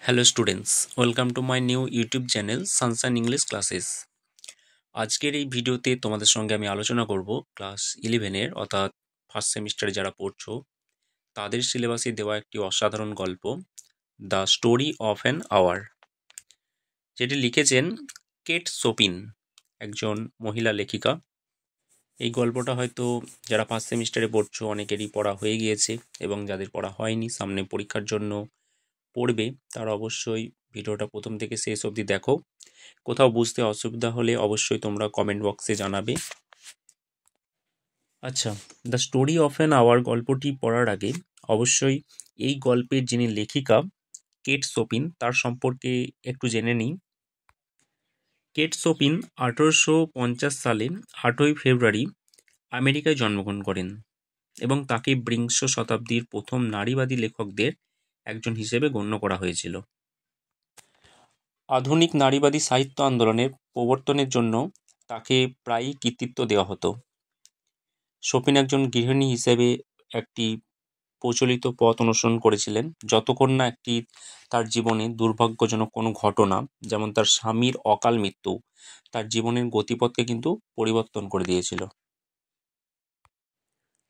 Hello students, welcome to my new YouTube channel Sunshine English classes. আজকের এই ভিডিওতে তোমাদের সঙ্গে আমি আলোচনা করব ক্লাস 11-এর অর্থাৎ ফার্স্ট সেমিস্টারে যারা পড়ছো তাদের সিলেবাসে দেওয়া একটি অসাধারণ গল্প, the story of an hour, যেটি লিখেছেন কেট শোপিন, একজন মহিলা লেখিকা। এই গল্পটা হয়তো যারা ফার্স্ট সেমিস্টারে পড়ছো অনেকেরই পড়া হয়ে গিয়েছে, এবং যাদের পড়া হয়নি, সামনে পরীক্ষার জন্য পড়বে, তারা অবশ্যই ভিডিওটা প্রথম থেকে শেষ অবধি দেখো। কোথাও বুঝতে অসুবিধা হলে অবশ্যই তোমরা কমেন্ট বক্সে জানাবে। আচ্ছা, the story of an hour গল্পটি পড়ার আগে অবশ্যই এই গল্পের যিনি লেখিকা কেট শোপিন তার সম্পর্কে একটু জেনে নিই। কেট শোপিন 1850 সালে 8ই ফেব্রুয়ারি আমেরিকায় জন্মগ্রহণ করেন, এবং তাকে বিংশ শতাব্দীর প্রথম নারীবাদী লেখকদের একজন হিসেবে গণ্য করা হয়েছিল। আধুনিক নারীবাদী সাহিত্য আন্দোলনের প্রবর্তনের জন্য তাকে প্রায়ই কৃতিত্ব দেওয়া হতো। শোপিন একজন গৃহিণী হিসেবে একটি প্রচলিত পথ অনুসরণ করেছিলেন, যতক্ষণ না একটি তার জীবনে দুর্ভাগ্যজনক কোনো ঘটনা, যেমন তার স্বামীর অকাল মৃত্যু, তার জীবনের গতিপথকে কিন্তু পরিবর্তন করে দিয়েছিল।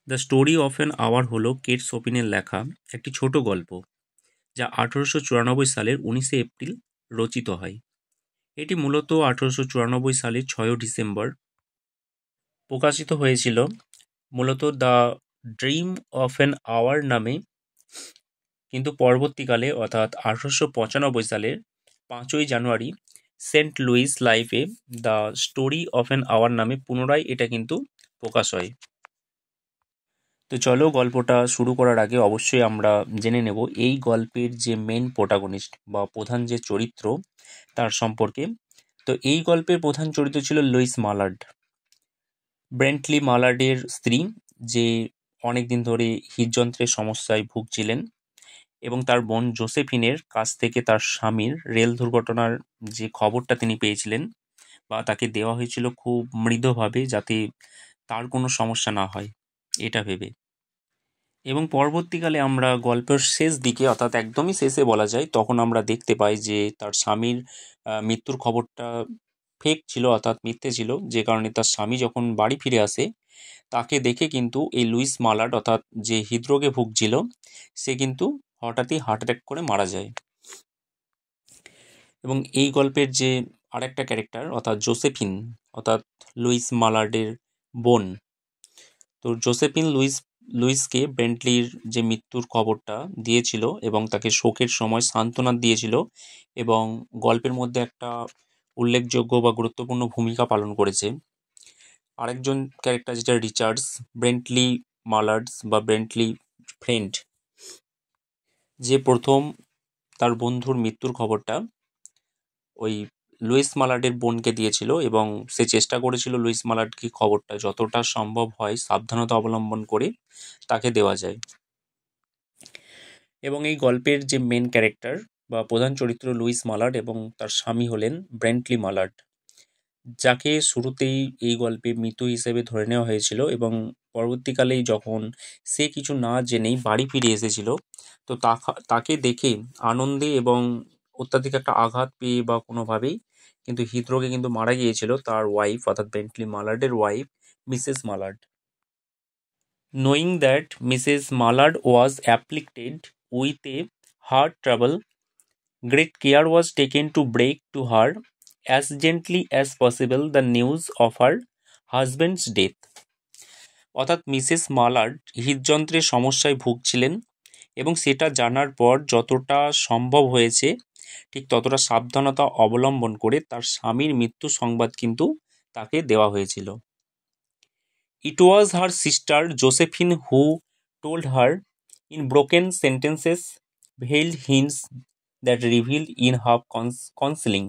The story of an hour হলো কেট শোপিনের লেখা একটি ছোট গল্প, যা 1894 সালের 19শে এপ্রিল রচিত হয়। এটি মূলত 1894 সালের 6 ডিসেম্বর প্রকাশিত হয়েছিল, মূলত the dream of an hour নামে, কিন্তু পরবর্তীকালে অর্থাৎ 1895 সালের 5ই জানুয়ারি সেন্ট লুইস লাইফে the story of an hour নামে পুনরায় এটা কিন্তু প্রকাশ হয়। তো চলো, গল্পটা শুরু করার আগে অবশ্যই আমরা জেনে নেব এই গল্পের যে মেন প্রোটাগনিস্ট বা প্রধান যে চরিত্র তার সম্পর্কে। তো এই গল্পের প্রধান চরিত্র ছিল লুইস মালার্ড, ব্রেন্টলি মালার্ডের স্ত্রী, যে অনেকদিন ধরে হৃদযন্ত্রের সমস্যায় ভুগছিলেন, এবং তার বোন জোসেফিনের কাছ থেকে তার স্বামীর রেল দুর্ঘটনার যে খবরটা তিনি পেয়েছিলেন বা তাকে দেওয়া হয়েছিল খুব মৃদুভাবে, যাতে তার কোনো সমস্যা না হয় এটা ভেবে। এবং পরবর্তীকালে আমরা গল্পের শেষ দিকে, অর্থাৎ একদমই শেষে বলা যায়, তখন আমরা দেখতে পাই যে তার স্বামীর মৃত্যুর খবরটা ফেক ছিল, অর্থাৎ মিথ্যে ছিল, যে কারণে তার স্বামী যখন বাড়ি ফিরে আসে তাকে দেখে কিন্তু এই লুইস মালার্ড, অর্থাৎ যে হৃদরোগে ভুগছিল, সে কিন্তু হঠাৎই হার্ট অ্যাটাক করে মারা যায়। এবং এই গল্পের যে আরেকটা ক্যারেক্টার অর্থাৎ জোসেফিন, অর্থাৎ লুইস মালার্ডের বোন, তো জোসেফিন লুইসকে বেন্টলির যে মৃত্যুর খবরটা দিয়েছিল এবং তাকে শোকের সময় সান্ত্বনা দিয়েছিল, এবং গল্পের মধ্যে একটা উল্লেখযোগ্য বা গুরুত্বপূর্ণ ভূমিকা পালন করেছে আরেকজন ক্যারেক্টার, যেটা রিচার্ডস, ব্রেন্টলি মালার্ডস বা ব্রেন্টলি ফ্রেন্ড, যে প্রথম তার বন্ধুর মৃত্যুর খবরটা ওই লুইস মালার্ডের বোনকে দিয়েছিল, এবং সে চেষ্টা করেছিল লুইস মালার্ডকে খবরটা যতটা সম্ভব হয় সাবধানতা অবলম্বন করে তাকে দেওয়া যায়। এবং এই গল্পের যে মেন ক্যারেক্টার বা প্রধান চরিত্র লুইস মালার্ড এবং তার স্বামী হলেন ব্রেন্টলি মালার্ড, যাকে শুরুতেই এই গল্পে মৃত হিসেবে ধরে নেওয়া হয়েছিল, এবং পরবর্তীকালেই যখন সে কিছু না জেনেই বাড়ি ফিরে এসেছিল, তো তাকে দেখে আনন্দে এবং অত্যাধিক একটা আঘাত পেয়ে বা কোনোভাবেই কিন্তু হৃদরোগে কিন্তু মারা গিয়েছিল তার ওয়াইফ, অর্থাৎ বেন্টলি মালার্ডের wife, Mrs Mallard. Knowing that Mrs Mallard was afflicted with a heart trouble, great care was taken to break to her as gently as possible the news of her husband's death. অর্থাৎ Mrs Mallard হৃদযন্ত্রের সমস্যায় ভুগছিলেন, এবং সেটা জানার পর যতটা সম্ভব হয়েছে ঠিক ততটা সাবধানতা অবলম্বন করে তার স্বামীর মৃত্যু সংবাদ কিন্তু তাকে দেওয়া হয়েছিল। It was her sister Josephine who told her in broken sentences, veiled hints that revealed in her counseling.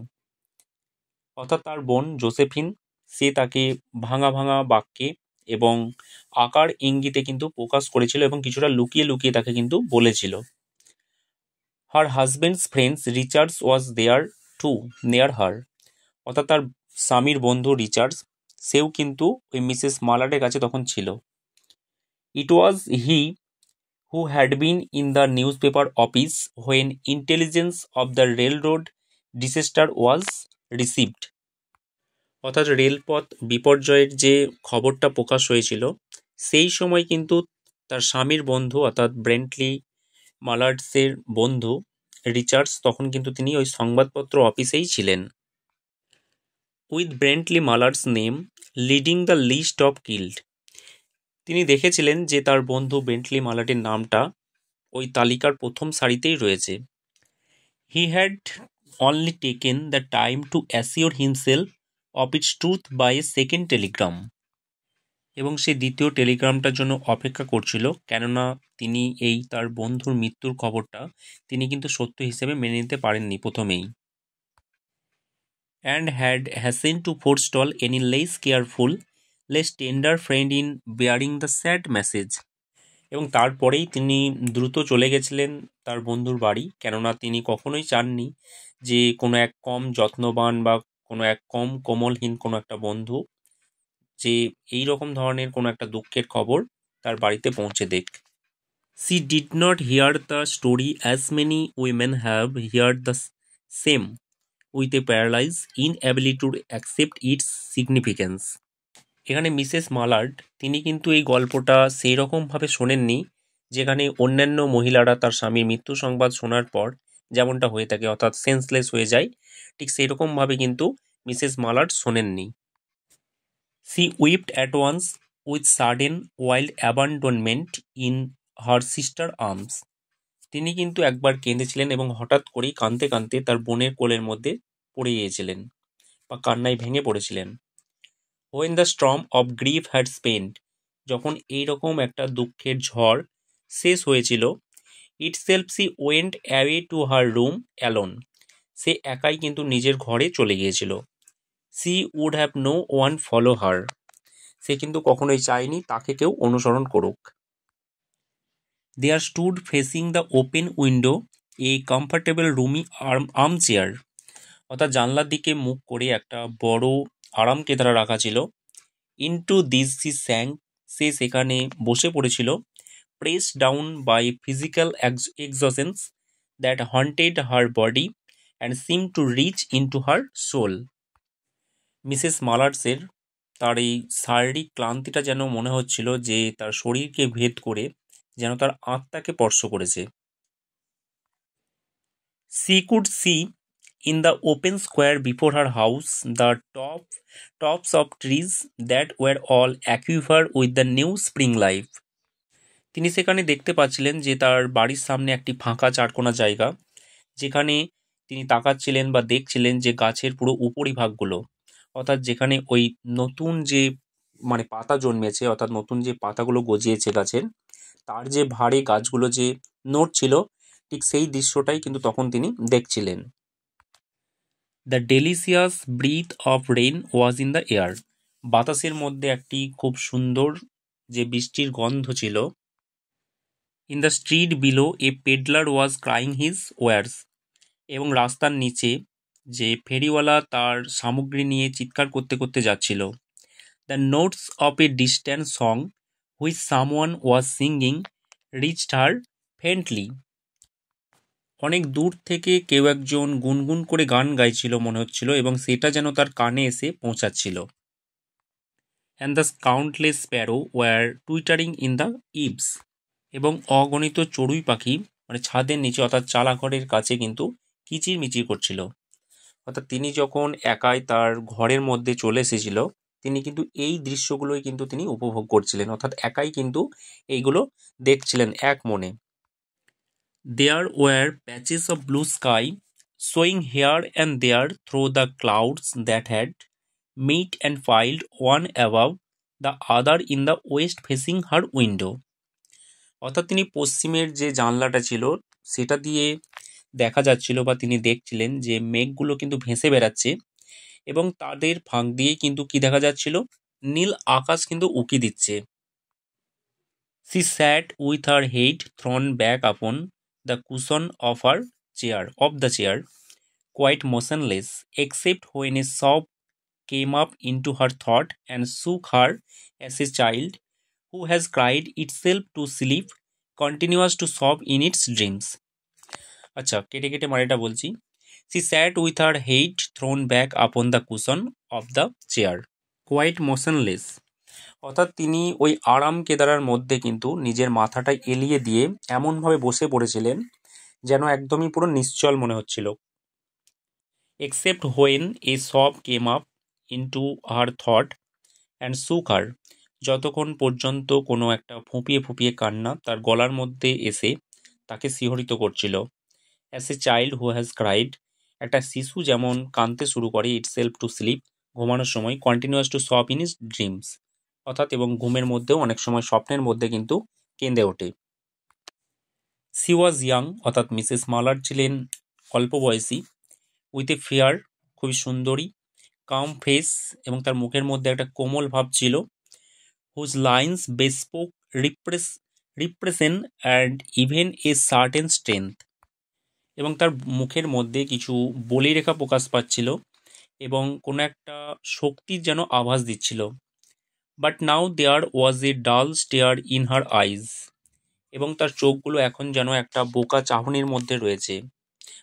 অর্থাৎ তার বোন জোসেফিন, সে তাকে ভাঙা ভাঙা বাক্যে এবং আকার ইঙ্গিতে কিন্তু প্রকাশ করেছিল, এবং কিছুটা লুকিয়ে লুকিয়ে তাকে কিন্তু বলেছিল। হার husband's friends Richards was there to নেয়ার হার, অর্থাৎ তার স্বামীর বন্ধু রিচার্ডস, সেও কিন্তু ওই মিসেস মালার্ডের কাছে তখন ছিল। It was he who had been in the newspaper office when intelligence of the railroad disaster was received. অর্থাৎ রেলপথ বিপর্যয়ের যে খবরটা প্রকাশ হয়েছিল সেই সময় কিন্তু তার স্বামীর বন্ধু অর্থাৎ ব্রেন্টলি মালার্ডসের বন্ধু রিচার্ডস তখন কিন্তু তিনি ওই সংবাদপত্র অফিসেই ছিলেন। With Brently Mallard's name leading the list of killed, তিনি দেখেছিলেন যে তার বন্ধু বেন্টলি মালার্ডের নামটা ওই তালিকার প্রথম সারিতেই রয়েছে। He had only taken the time to assure himself of its truth by a second telegram, এবং সে দ্বিতীয় টেলিগ্রামটার জন্য অপেক্ষা করছিল, কেননা তিনি এই তার বন্ধুর মৃত্যুর খবরটা তিনি কিন্তু সত্য হিসেবে মেনে নিতে পারেননি প্রথমেই। And had hastened to forestall any less careful less tender friend in bearing the sad message, এবং তারপরেই তিনি দ্রুত চলে গেছিলেন তার বন্ধুর বাড়ি, কেননা তিনি কখনোই চাননি যে কোনো এক কম যত্নবান বা কোনো এক কম কোমলহীন কোনো একটা বন্ধু যে এই রকম ধরনের কোনো একটা দুঃখের খবর তার বাড়িতে পৌঁছে দেখ। She did not hear the story as many women have heard the same with a paralyzed inability to accept its significance. এখানে মিসেস মালার্ড তিনি কিন্তু এই গল্পটা সেই রকমভাবে শোনেননি যেখানে অন্যান্য মহিলারা তার স্বামীর মৃত্যু সংবাদ শোনার পর যেমনটা হয়ে থাকে অর্থাৎ সেন্সলেস হয়ে যায়, ঠিক সেই রকমভাবে কিন্তু মিসেস মালার্ড শোনেননি। She wept at once with sudden wild abandonment in her sister arms. তিনি কিন্তু একবার কেঁদেছিলেন এবং হঠাৎ করেই কাঁদতে কাঁদতে তার বোনের কোলের মধ্যে পড়ে গিয়েছিলেন বা কান্নায় ভেঙে পড়েছিলেন। When the storm of grief had spent, যখন এইরকম একটা দুঃখের ঝড় শেষ হয়েছিল, itself she went away to her room alone. সে একাই কিন্তু নিজের ঘরে চলে গিয়েছিল। She would have no one follow her. সে কিন্তু কখনোই চায়নি তাকে কেউ অনুসরণ করুক। There stood facing the open window a comfortable roomy armchair. অর্থাৎ জানলার দিকে মুখ করে একটা বড় আরাম কেদারা রাখা ছিল। Into this she sank, সে সেখানে বসে পড়েছিল, pressed down by physical exhaustion that haunted her body and seemed to reach into her soul. Mrs মালার্সের তার এই শারীরিক ক্লান্তিটা যেন মনে হচ্ছিল যে তার শরীরকে ভেদ করে যেন তার আত্মাকে স্পর্শ করেছে। She could see in the open square before her house the tops of trees that were all aquiver with the new spring life. তিনি সেখানে দেখতে পাচ্ছিলেন যে তার বাড়ির সামনে একটি ফাঁকা চারকোনা জায়গা, যেখানে তিনি তাকাচ্ছিলেন বা দেখছিলেন যে গাছের পুরো উপরিভাগগুলো, অর্থাৎ যেখানে ওই নতুন যে মানে পাতা জন্মেছে অর্থাৎ নতুন যে পাতাগুলো গজিয়েছে গাছের, তার যে ভারে গাছগুলো যে নড়ছিল, ঠিক সেই দৃশ্যটাই কিন্তু তখন তিনি দেখছিলেন। The delicious breath of rain was in the air, বাতাসের মধ্যে একটি খুব সুন্দর যে বৃষ্টির গন্ধ ছিল। In the street below a peddler was crying his wares, এবং রাস্তার নিচে যে ফেরিওয়ালা তার সামগ্রী নিয়ে চিৎকার করতে করতে যাচ্ছিল। The notes of a distant song which someone was singing reached her faintly, অনেক দূর থেকে কেউ একজন গুনগুন করে গান গাইছিল মনে হচ্ছিল এবং সেটা যেন তার কানে এসে পৌঁছাচ্ছিল। And the countless sparrow were twittering in the eaves, এবং অগণিত চড়ুই পাখি মানে ছাদের নিচে অর্থাৎ চালাঘরের কাছে কিন্তু কিচিরমিচির করছিল। অর্থাৎ তিনি যখন একাই তার ঘরের মধ্যে চলে এসেছিল, তিনি কিন্তু এই দৃশ্যগুলোই কিন্তু তিনি উপভোগ করছিলেন, অর্থাৎ একাই কিন্তু এইগুলো দেখছিলেন এক মনে। There were patches of blue sky showing here and there through the clouds that had met and piled one above the other in the west facing her window. অর্থাৎ তিনি পশ্চিমের যে জানলাটা ছিল সেটা দিয়ে দেখা যাচ্ছিল বা তিনি দেখছিলেন যে মেঘগুলো কিন্তু ভেসে বেড়াচ্ছে এবং তাদের ফাঁক দিয়ে কিন্তু কি দেখা যাচ্ছিল, নীল আকাশ কিন্তু উকি দিচ্ছে। She sat with her head thrown back upon the cushion of the chair, quite motionless, except when a sob came up into her thought and shook her as a child who has cried itself to sleep continues to sob in its dreams. আচ্ছা, কেটে কেটে মানেটা বলছি। She sat with her head thrown back upon the cushion of the chair, quite motionless. অর্থাৎ তিনি ওই আরাম কেদারার মধ্যে কিন্তু নিজের মাথাটা এলিয়ে দিয়ে এমনভাবে বসে পড়েছিলেন যেন একদমই পুরো নিশ্চল মনে হচ্ছিল। Except when a sob came up into her থট অ্যান্ড সুক হার, যতক্ষণ পর্যন্ত কোনো একটা ফুঁপিয়ে ফুঁপিয়ে কান্না তার গলার মধ্যে এসে তাকে শিহরিত করছিল। As a child who has cried, একটা শিশু যেমন কাঁদতে শুরু করে ইটসেলফ টু স্লিপ, ঘুমানোর সময়, continuous to sob in his dreams, অর্থাৎ এবং ঘুমের মধ্যেও অনেক সময় স্বপ্নের মধ্যে কিন্তু কেঁদে ওঠে। সি ওয়াজ ইয়াং, অর্থাৎ মিসেস মালার ছিলেন অল্প বয়সী, উইথ এ ফেয়ার, খুবই সুন্দরী, কাম ফেস, এবং তার মুখের মধ্যে একটা কোমল ভাব ছিল, whose lines bespoke represent and even a certain strength, এবং তার মুখের মধ্যে কিছু বলিরেখা প্রকাশ পাচ্ছিল এবং কোনো একটা শক্তির যেন আভাস দিচ্ছিল। বাট নাও দেয়ার ওয়াজ এ ডাল স্টেয়ার ইন হার আইজ, এবং তার চোখগুলো এখন যেন একটা বোকা চাহনির মধ্যে রয়েছে,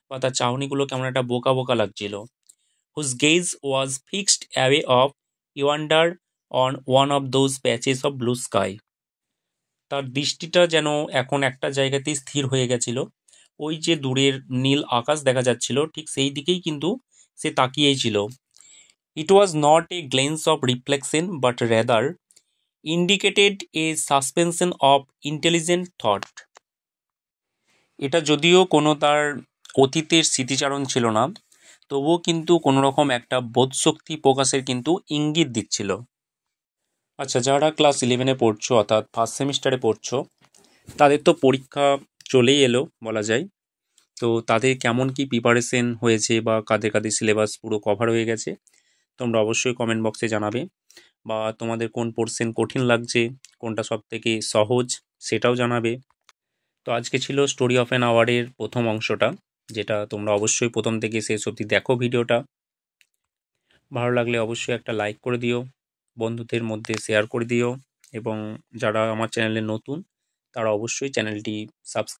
বা তার চাহনিগুলো কেমন একটা বোকা বোকা লাগছিল। Whose gaze was fixed away off yonder on one of those patches of blue sky, তার দৃষ্টিটা যেন এখন একটা জায়গাতেই স্থির হয়ে গেছিল, ওই যে দূরের নীল আকাশ দেখা যাচ্ছিল ঠিক সেই দিকেই কিন্তু সে তাকিয়েই ছিল। It was not a glance of reflection but rather indicated a suspension of intelligent thought, এটা যদিও কোনো তার অতীতের স্মৃতিচারণ ছিল না, তবুও কিন্তু কোনো রকম একটা বোধশক্তি প্রকাশের কিন্তু ইঙ্গিত দিচ্ছিল। আচ্ছা, যারা ক্লাস 11-এ পড়ছো অর্থাৎ ফার্স্ট সেমিস্টারে পড়ছো, তাদের তো পরীক্ষা চলেই এলো বলা যায়। তো তাদের কেমন কি প্রিপারেশন হয়েছে বা কাদের কাদের সিলেবাস পুরো কভার হয়ে গেছে, তোমরা অবশ্যই কমেন্ট বক্সে জানাবে। বা তোমাদের কোন পোর্শন কঠিন লাগছে, কোনটা সব থেকে সহজ, সেটাও জানাবে। তো আজকে ছিল স্টোরি অফ অ্যান আওয়ারের প্রথম অংশটা, যেটা তোমরা অবশ্যই প্রথম থেকে শেষ অবধি দেখো ভিডিওটা। ভালো লাগলে অবশ্যই একটা লাইক করে দিও, বন্ধুদের মধ্যে শেয়ার করে দিও, এবং যারা আমার চ্যানেলে নতুন তারা অবশ্যই চ্যানেলটি সাবস্ক্রাইব